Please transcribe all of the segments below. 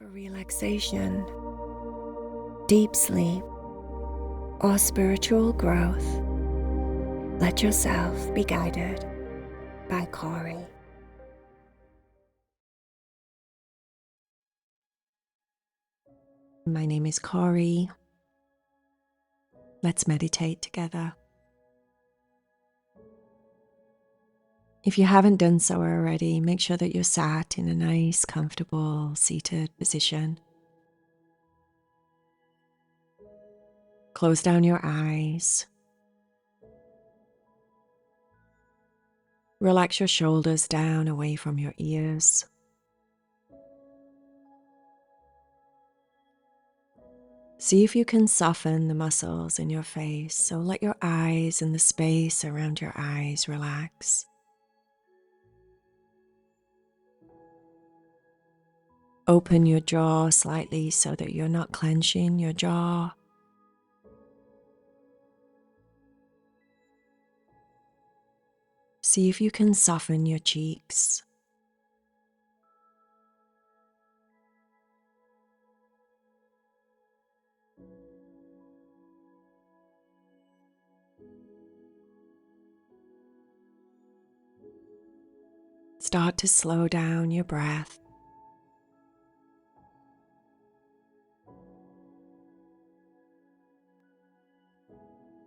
for relaxation, deep sleep, or spiritual growth, let yourself be guided by Cory. My name is Cory. Let's meditate together. If you haven't done so already, make sure that you're sat in a nice, comfortable, seated position. Close down your eyes. Relax your shoulders down away from your ears. See if you can soften the muscles in your face, so let your eyes and the space around your eyes relax. Open your jaw slightly so that you're not clenching your jaw. See if you can soften your cheeks. Start to slow down your breath.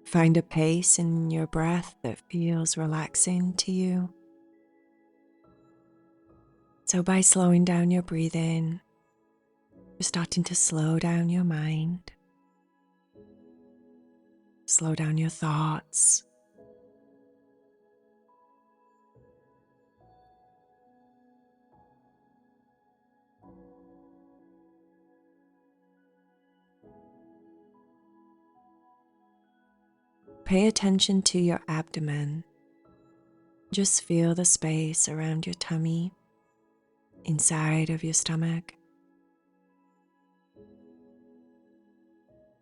Find a pace in your breath that feels relaxing to you. So by slowing down your breathing, you're starting to slow down your mind, slow down your thoughts. Pay attention to your abdomen. Just feel the space around your tummy, inside of your stomach.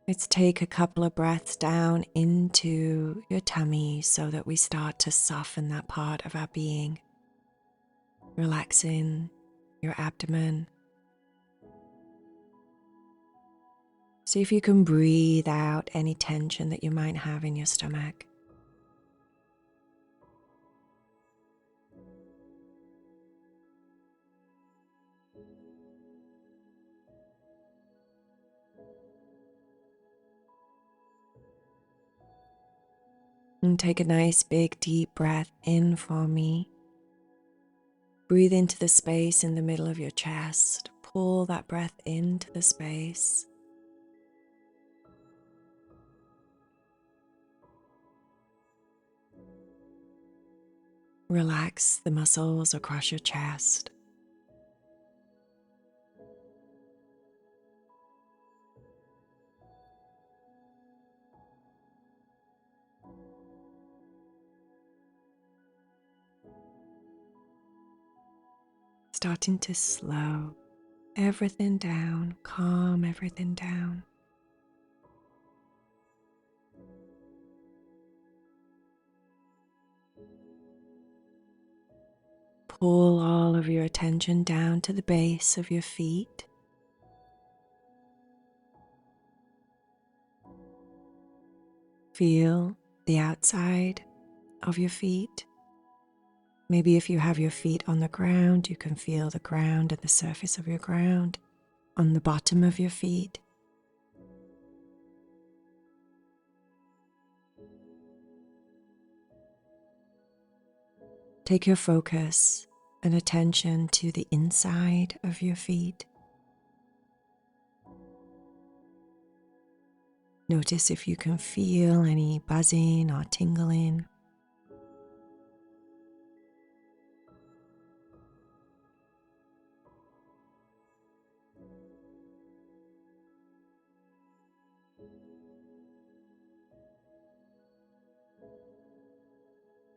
Let's take a couple of breaths down into your tummy so that we start to soften that part of our being, relaxing your abdomen. See if you can breathe out any tension that you might have in your stomach. And take a nice big deep breath in for me. Breathe into the space in the middle of your chest. Pull that breath into the space. Relax the muscles across your chest. Starting to slow everything down, calm everything down. Pull all of your attention down to the base of your feet. Feel the outside of your feet. Maybe if you have your feet on the ground, you can feel the ground and the surface of your ground on the bottom of your feet. Take your focus and attention to the inside of your feet. Notice if you can feel any buzzing or tingling.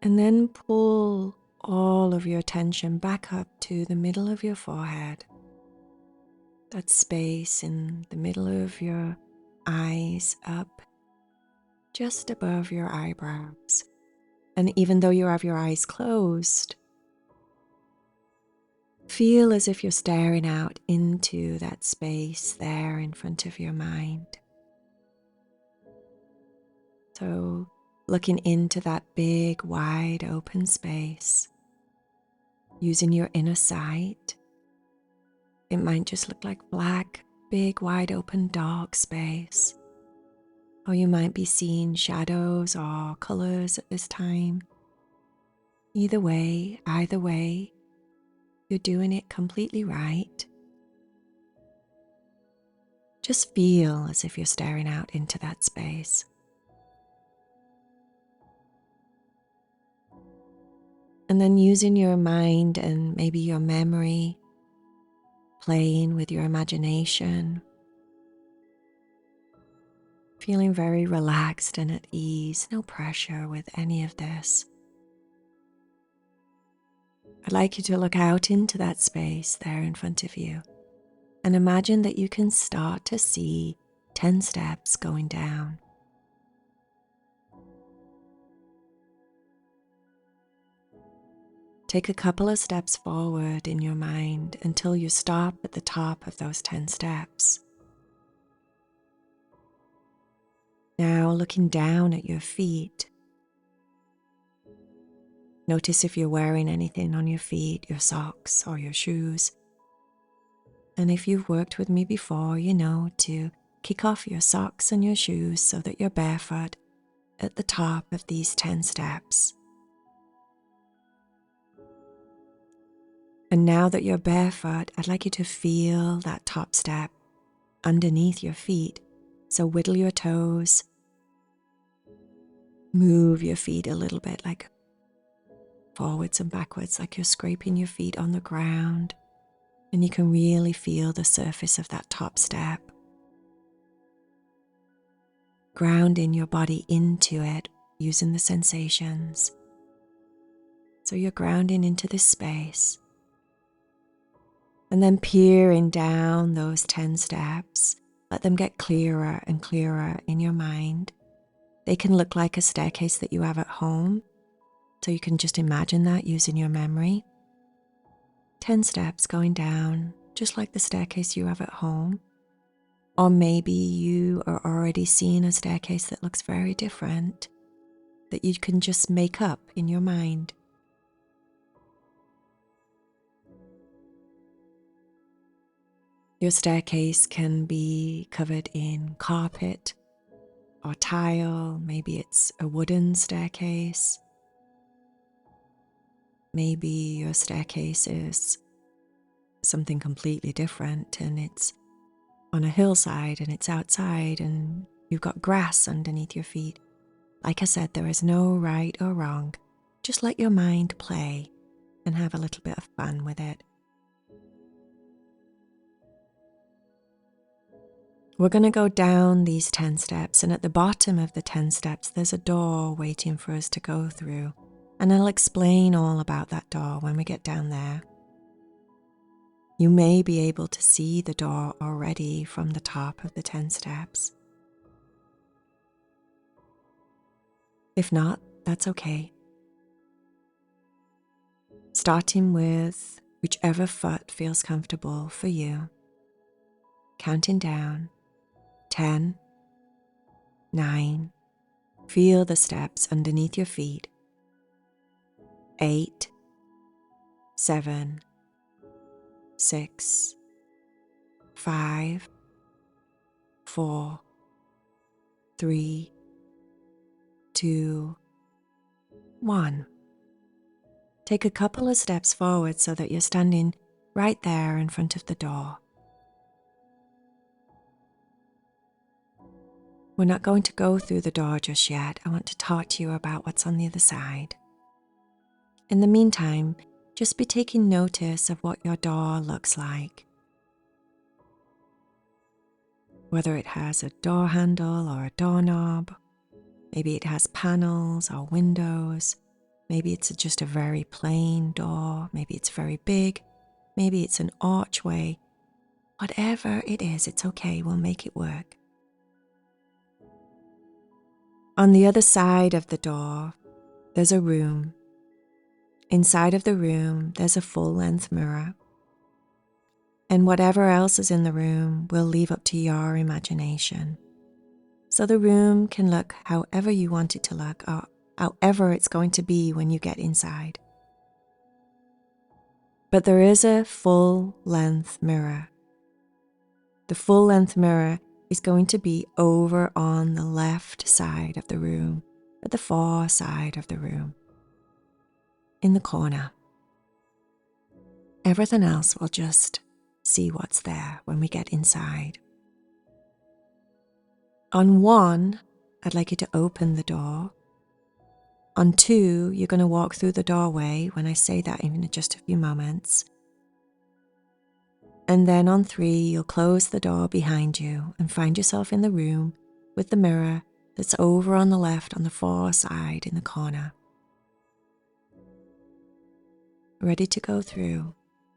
And then pull all of your attention back up to the middle of your forehead. That space in the middle of your eyes up, just above your eyebrows. And even though you have your eyes closed, Feel as if you're staring out into that space there in front of your mind. So, looking into that big, wide open space, using your inner sight. It might just look like black, big, wide open, dark space. Or you might be seeing shadows or colors at this time. Either way, you're doing it completely right. Just feel as if you're staring out into that space. And then using your mind and maybe your memory, playing with your imagination, feeling very relaxed and at ease, no pressure with any of this. I'd like you to look out into that space there in front of you and imagine that you can start to see 10 steps going down. Take a couple of steps forward in your mind until you stop at the top of those 10 steps. Now looking down at your feet, notice if you're wearing anything on your feet, your socks or your shoes. And if you've worked with me before, you know to kick off your socks and your shoes so that you're barefoot at the top of these 10 steps. And now that you're barefoot, I'd like you to feel that top step underneath your feet. So wiggle your toes, move your feet a little bit, like forwards and backwards, like you're scraping your feet on the ground. And you can really feel the surface of that top step. Grounding your body into it using the sensations. So you're grounding into this space. And then peering down those 10 steps, let them get clearer and clearer in your mind. They can look like a staircase that you have at home, so you can just imagine that using your memory. 10 steps going down, just like the staircase you have at home. Or maybe you are already seeing a staircase that looks very different, that you can just make up in your mind. Your staircase can be covered in carpet or tile. Maybe it's a wooden staircase. Maybe your staircase is something completely different and it's on a hillside and it's outside and you've got grass underneath your feet. Like I said, there is no right or wrong. Just let your mind play and have a little bit of fun with it. We're going to go down these 10 steps, and at the bottom of the 10 steps, there's a door waiting for us to go through. And I'll explain all about that door when we get down there. You may be able to see the door already from the top of the 10 steps. If not, that's okay. Starting with whichever foot feels comfortable for you. Counting down. 10, 9, feel the steps underneath your feet. 8, 7, 6, 5, 4, 3, 2, 1. Take a couple of steps forward so that you're standing right there in front of the door. We're not going to go through the door just yet. I want to talk to you about what's on the other side. In the meantime, just be taking notice of what your door looks like. Whether it has a door handle or a doorknob, maybe it has panels or windows, maybe it's just a very plain door, maybe it's very big, maybe it's an archway. Whatever it is, it's okay, we'll make it work. On the other side of the door, there's a room. Inside of the room, there's a full-length mirror. And whatever else is in the room, we'll leave up to your imagination. So the room can look however you want it to look, or however it's going to be when you get inside. But there is a full-length mirror. The full-length mirror is going to be over on the left side of the room, at the far side of the room, in the corner. Everything else will just see what's there when we get inside. On 1, I'd like you to open the door. On 2, you're going to walk through the doorway when I say that in just a few moments. And then on 3, you'll close the door behind you and find yourself in the room with the mirror that's over on the left on the far side in the corner. Ready to go through.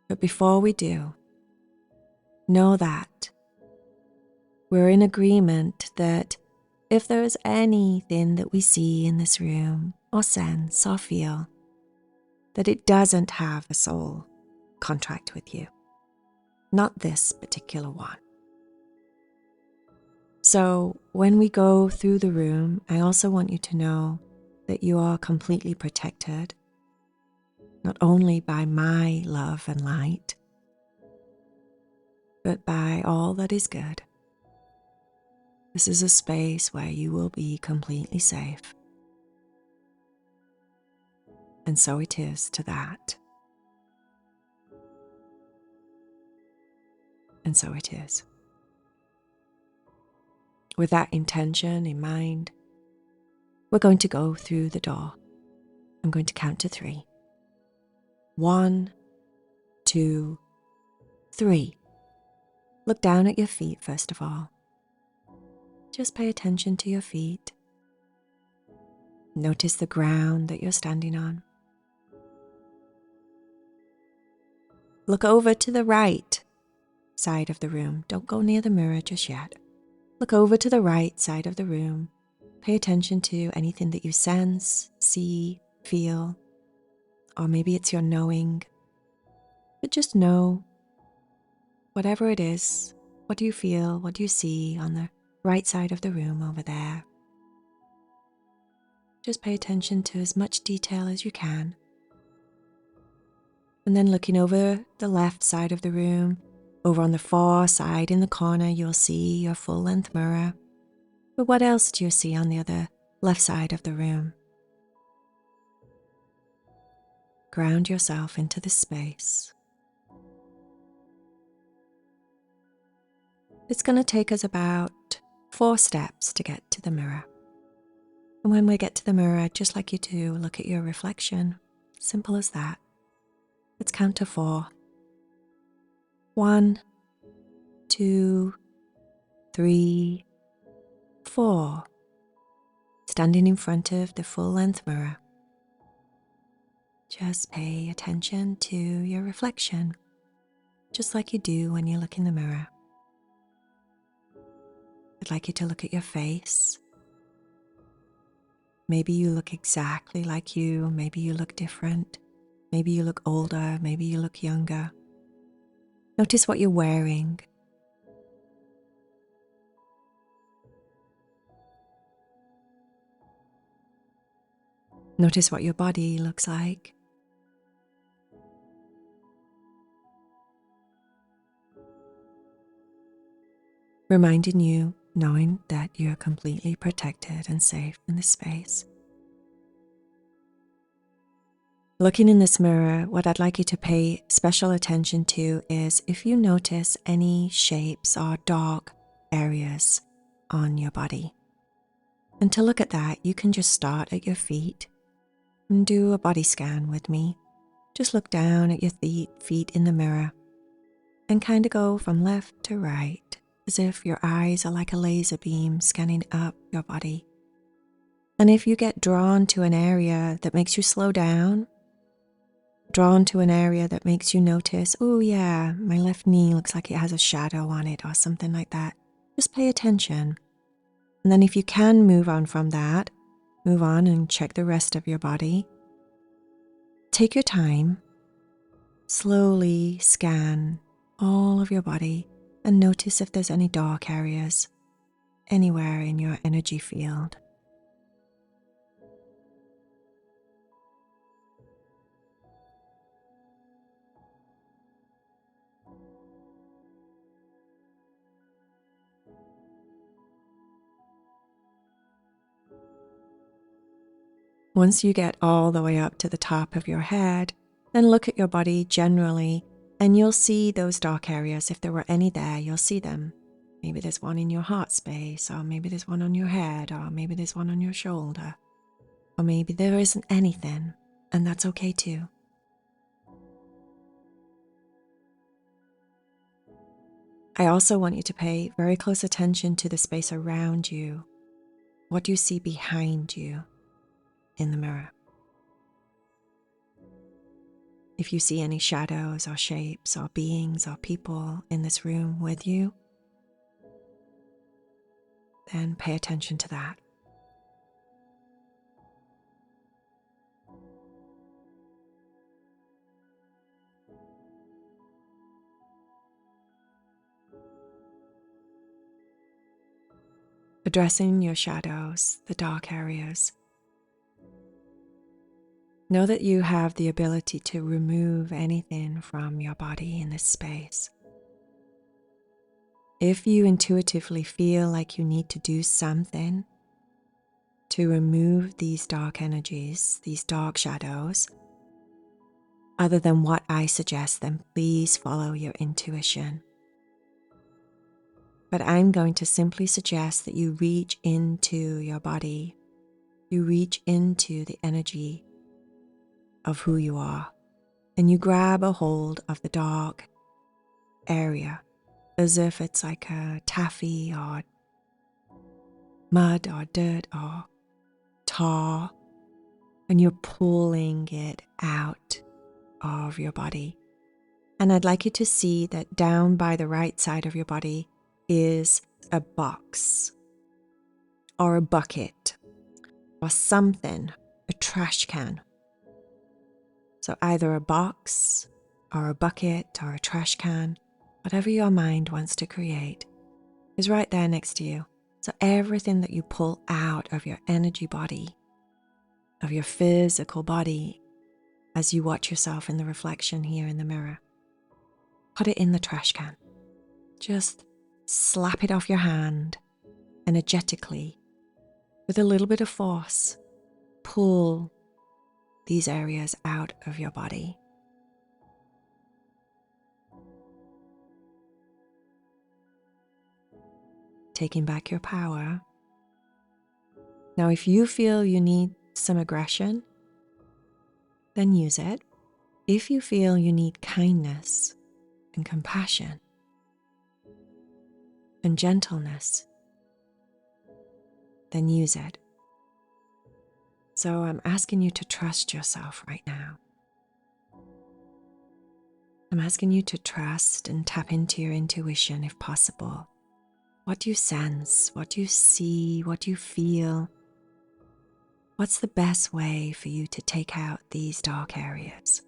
But before we do, know that we're in agreement that if there is anything that we see in this room, or sense, or feel, that it doesn't have a soul contract with you. Not this particular one. So when we go through the room, I also want you to know that you are completely protected, not only by my love and light, but by all that is good. This is a space where you will be completely safe. And so it is to that. And so it is. With that intention in mind, we're going to go through the door. I'm going to count to 3. 1, 2, 3. Look down at your feet first of all. Just pay attention to your feet. Notice the ground that you're standing on. Look over to the right side of the room. Don't go near the mirror just yet. Look over to the right side of the room. Pay attention to anything that you sense, see, feel, or maybe it's your knowing. But just know, whatever it is, what do you feel, what do you see on the right side of the room over there? Just pay attention to as much detail as you can. And then looking over the left side of the room, over on the far side in the corner, you'll see your full-length mirror. But what else do you see on the other left side of the room? Ground yourself into this space. It's going to take us about 4 steps to get to the mirror. And when we get to the mirror, I'd just like you to look at your reflection. Simple as that. Let's count to 4. 1, 2, 3, 4. Standing in front of the full-length mirror. Just pay attention to your reflection, just like you do when you look in the mirror. I'd like you to look at your face. Maybe you look exactly like you, maybe you look different, maybe you look older, maybe you look younger. Notice what you're wearing. Notice what your body looks like. Reminding you, knowing that you're completely protected and safe in this space. Looking in this mirror, what I'd like you to pay special attention to is if you notice any shapes or dark areas on your body. And to look at that, you can just start at your feet and do a body scan with me. Just look down at your feet in the mirror and kind of go from left to right, as if your eyes are like a laser beam scanning up your body. And if you get drawn to an area that makes you slow down, drawn to an area that makes you notice, oh yeah, my left knee looks like it has a shadow on it or something like that, just pay attention. And then if you can move on from that, move on and check the rest of your body. Take your time, slowly scan all of your body and notice if there's any dark areas anywhere in your energy field. Once you get all the way up to the top of your head, then look at your body generally and you'll see those dark areas. If there were any there, you'll see them. Maybe there's one in your heart space, or maybe there's one on your head, or maybe there's one on your shoulder, or maybe there isn't anything, and that's okay too. I also want you to pay very close attention to the space around you. What do you see behind you in the mirror? If you see any shadows or shapes or beings or people in this room with you, then pay attention to that. Addressing your shadows, the dark areas. Know that you have the ability to remove anything from your body in this space. If you intuitively feel like you need to do something to remove these dark energies, these dark shadows, other than what I suggest, then please follow your intuition. But I'm going to simply suggest that you reach into your body, you reach into the energy of who you are, and you grab a hold of the dark area as if it's like a taffy or mud or dirt or tar, and you're pulling it out of your body. And I'd like you to see that down by the right side of your body is a box or a bucket or something, a trash can. So either a box or a bucket or a trash can, whatever your mind wants to create, is right there next to you. So everything that you pull out of your energy body, of your physical body, as you watch yourself in the reflection here in the mirror, put it in the trash can. Just slap it off your hand, energetically, with a little bit of force, pull these areas out of your body. Taking back your power. Now, if you feel you need some aggression, then use it. If you feel you need kindness and compassion and gentleness, then use it. So I'm asking you to trust yourself right now. I'm asking you to trust and tap into your intuition if possible. What do you sense? What do you see? What do you feel? What's the best way for you to take out these dark areas?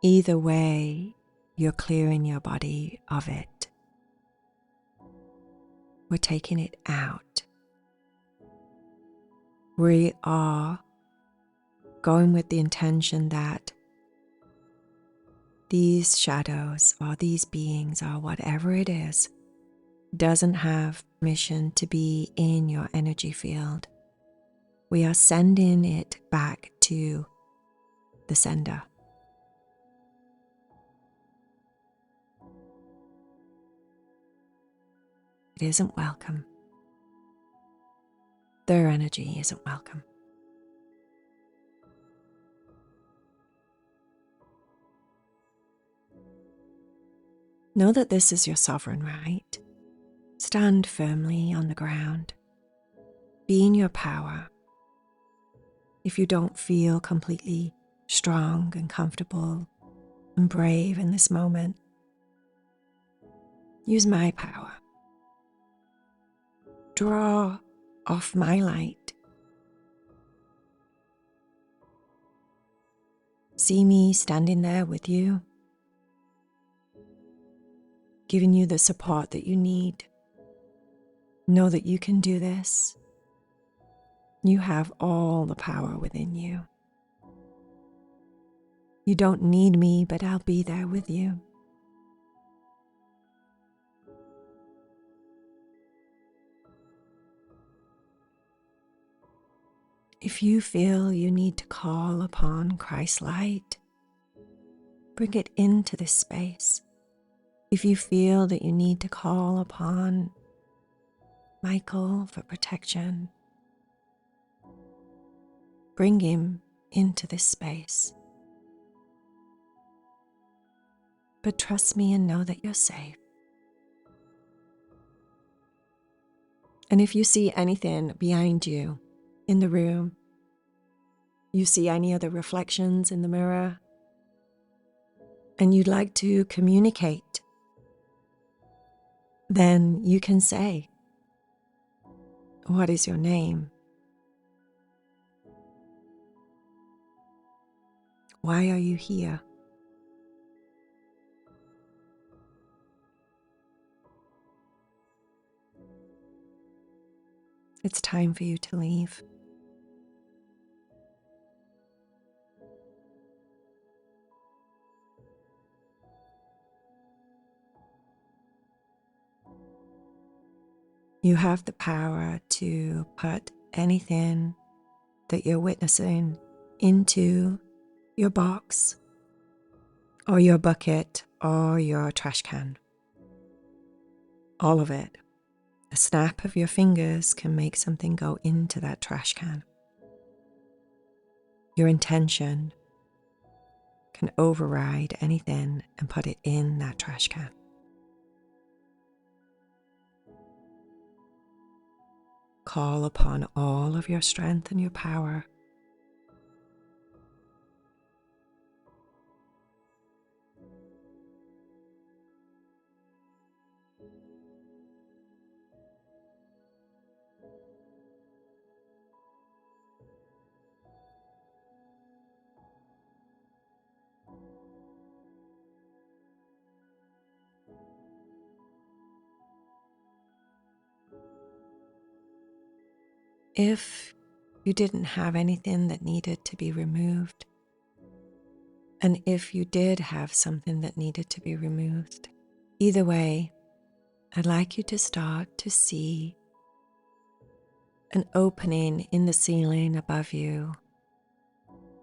Either way, you're clearing your body of it. We're taking it out. We are going with the intention that these shadows or these beings or whatever it is doesn't have permission to be in your energy field. We are sending it back to the sender. It isn't welcome. Their energy isn't welcome. Know that this is your sovereign right. Stand firmly on the ground. Be in your power. If you don't feel completely strong and comfortable and brave in this moment, use my power. Draw off my light See me standing there with you, giving you the support that you need. Know that you can do this. You have all the power within you. You don't need me, but I'll be there with you. If you feel you need to call upon Christ's light, bring it into this space. If you feel that you need to call upon Michael for protection, bring him into this space. But trust me and know that you're safe. And if you see anything behind you in the room, you see any other reflections in the mirror, and you'd like to communicate, then you can say, "What is your name? Why are you here?" It's time for you to leave. You have the power to put anything that you're witnessing into your box or your bucket or your trash can. All of it. A snap of your fingers can make something go into that trash can. Your intention can override anything and put it in that trash can. Call upon all of your strength and your power. If you didn't have anything that needed to be removed, and if you did have something that needed to be removed, either way, I'd like you to start to see an opening in the ceiling above you,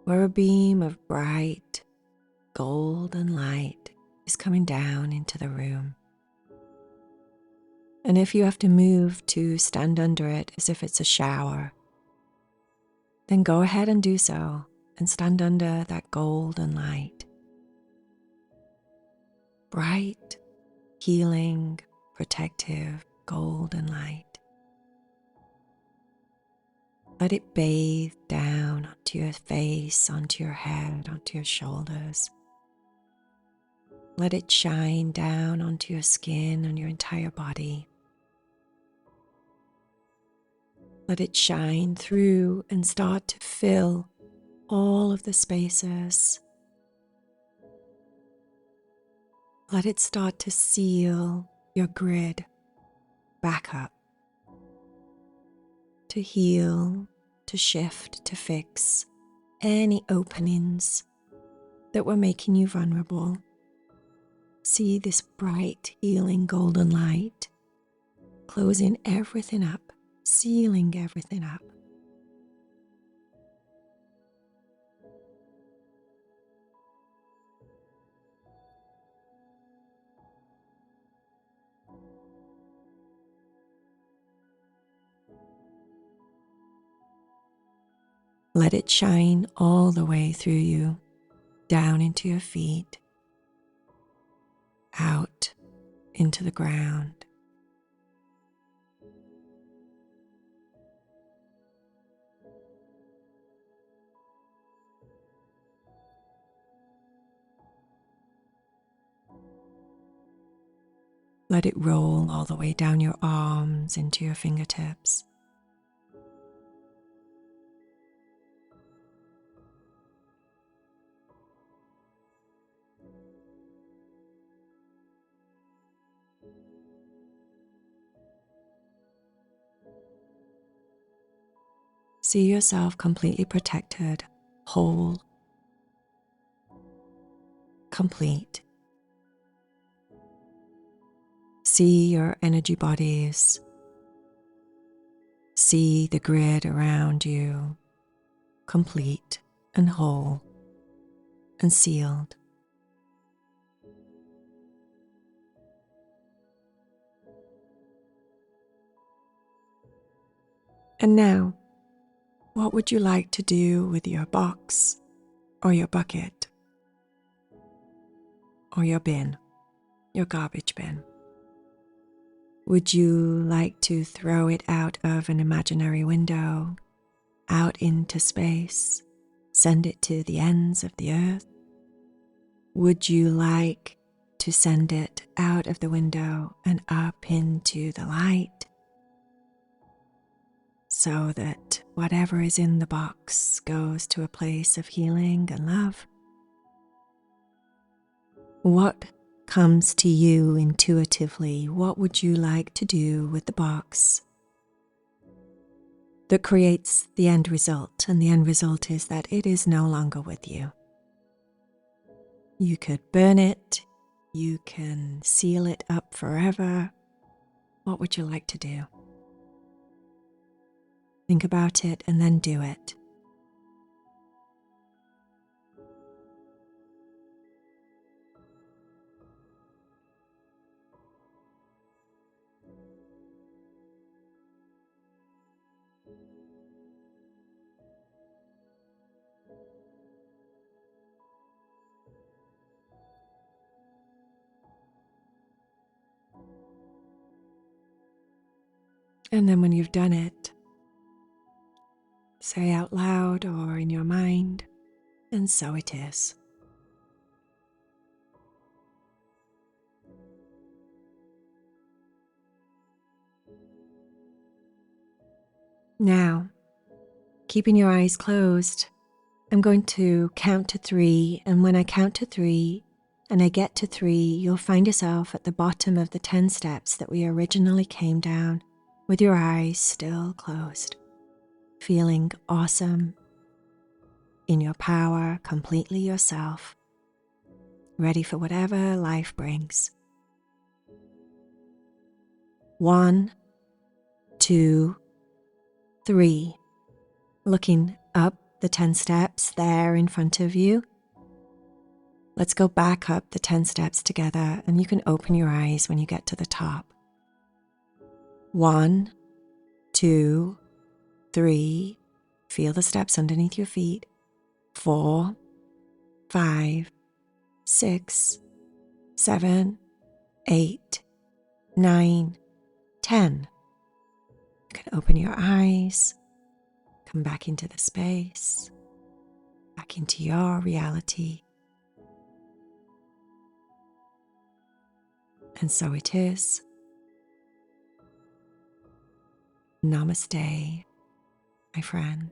where a beam of bright golden light is coming down into the room. And if you have to move to stand under it as if it's a shower, then go ahead and do so and stand under that golden light. Bright, healing, protective, golden light. Let it bathe down onto your face, onto your head, onto your shoulders. Let it shine down onto your skin and your entire body. Let it shine through and start to fill all of the spaces. Let it start to seal your grid back up, to heal, to shift, to fix any openings that were making you vulnerable. See this bright, healing golden light closing everything up, sealing everything up. Let it shine all the way through you, down into your feet, out into the ground. Let it roll all the way down your arms into your fingertips. See yourself completely protected, whole, complete. See your energy bodies. See the grid around you, complete and whole and sealed. And now, what would you like to do with your box or your bucket or your bin, your garbage bin? Would you like to throw it out of an imaginary window, out into space, send it to the ends of the earth? Would you like to send it out of the window and up into the light so that whatever is in the box goes to a place of healing and love? What comes to you intuitively? What would you like to do with the box that creates the end result? And the end result is that it is no longer with you. You could burn it, you can seal it up forever. What would you like to do? Think about it and then do it. And then when you've done it, say out loud or in your mind, and so it is. Now, keeping your eyes closed, I'm going to count to 3, and when I count to 3 and I get to 3, you'll find yourself at the bottom of the 10 steps that we originally came down, with your eyes still closed, feeling awesome, in your power, completely yourself, ready for whatever life brings. 1, 2, 3. Looking up the 10 steps there in front of you. Let's go back up the 10 steps together, and you can open your eyes when you get to the top. 1, 2, 3. Feel the steps underneath your feet. 4, 5, 6, 7, 8, 9, 10. You can open your eyes, come back into the space, back into your reality. And so it is. Namaste, my friend.